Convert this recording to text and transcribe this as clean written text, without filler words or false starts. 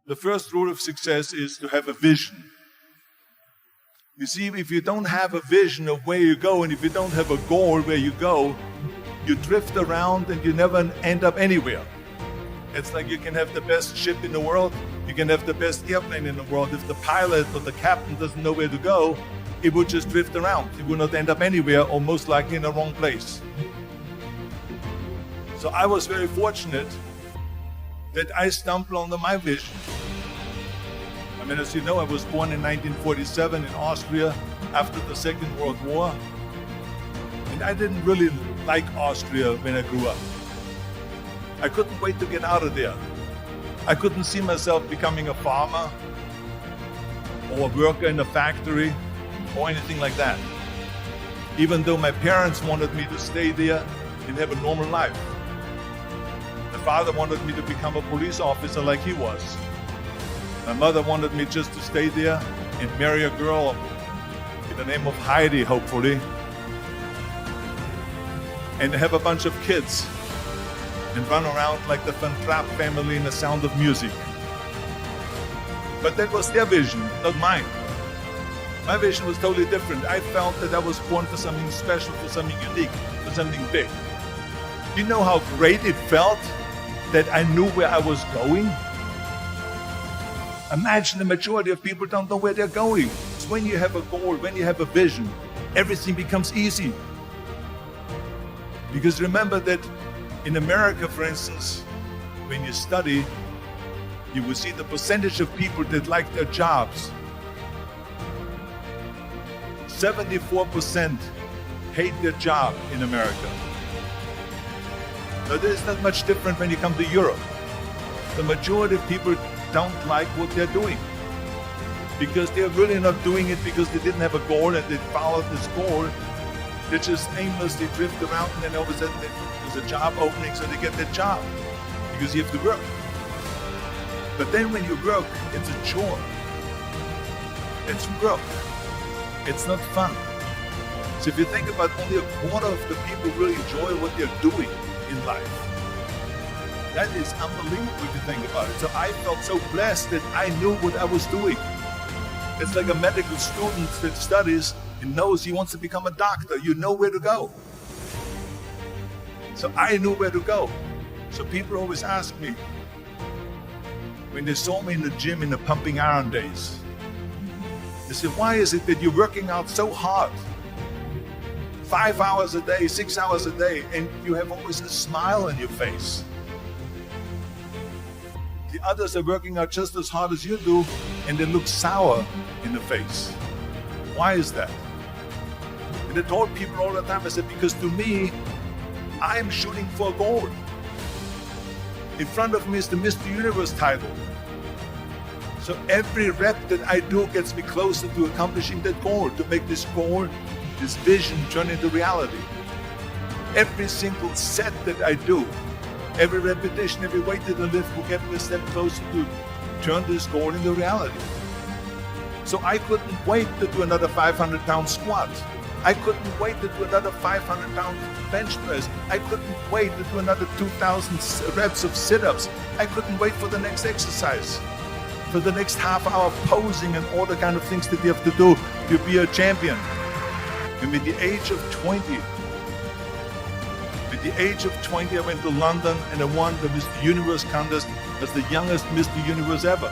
The first rule of success is to have a vision. You see, if you don't have a vision of where you go, and if you don't have a goal where you go, you drift around and you never end up anywhere. It's like you can have the best ship in the world, you can have the best airplane in the world. If the pilot or the captain doesn't know where to go, it would just drift around. It would not end up anywhere, or most likely in the wrong place. So I was very fortunate that I stumbled onto my vision. I mean, as you know, I was born in 1947 in Austria after the Second World War. And I didn't really like Austria when I grew up. I couldn't wait to get out of there. I couldn't see myself becoming a farmer or a worker in a factory or anything like that. Even though my parents wanted me to stay there and have a normal life. My father wanted me to become a police officer like he was. My mother wanted me just to stay there and marry a girl in the name of Heidi, hopefully, and have a bunch of kids and run around like the Van Trapp family in The Sound of Music. But that was their vision, not mine. My vision was totally different. I felt that I was born for something special, for something unique, for something big. You know how great it felt that I knew where I was going? Imagine the majority of people don't know where they're going. It's when you have a goal, when you have a vision, everything becomes easy. Because remember that in America, for instance, when you study, you will see the percentage of people that like their jobs. 74% hate their job in America. But it's not much different when you come to Europe. The majority of people don't like what they're doing because they're really not doing it because they didn't have a goal and they followed this goal. They just aimlessly drift around, and then all of a sudden there's a job opening, so they get that job because you have to work. But then when you work, it's a chore. It's work. It's not fun. So if you think about, only a quarter of the people really enjoy what they're doing in life. That is unbelievable if you think about it. So I felt so blessed that I knew what I was doing. It's like a medical student that studies and knows he wants to become a doctor. You know where to go. So I knew where to go. So people always ask me, when they saw me in the gym in the pumping iron days, they said, why is it that you're working out so hard? 5 hours a day, 6 hours a day, and you have always a smile on your face. The others are working out just as hard as you do, and they look sour in the face. Why is that? And I told people all the time, I said, because to me, I'm shooting for a goal. In front of me is the Mr. Universe title. So every rep that I do gets me closer to accomplishing that goal, to make this goal, this vision turn into reality. Every single set that I do, every repetition, every weight that I lift will get me a step closer to turn this goal into reality. So I couldn't wait to do another 500-pound squat. I couldn't wait to do another 500-pound bench press. I couldn't wait to do another 2,000 reps of sit-ups. I couldn't wait for the next exercise, for the next half hour of posing and all the kind of things that you have to do to be a champion. And at the age of 20, I went to London and I won the Mr. Universe contest as the youngest Mr. Universe ever.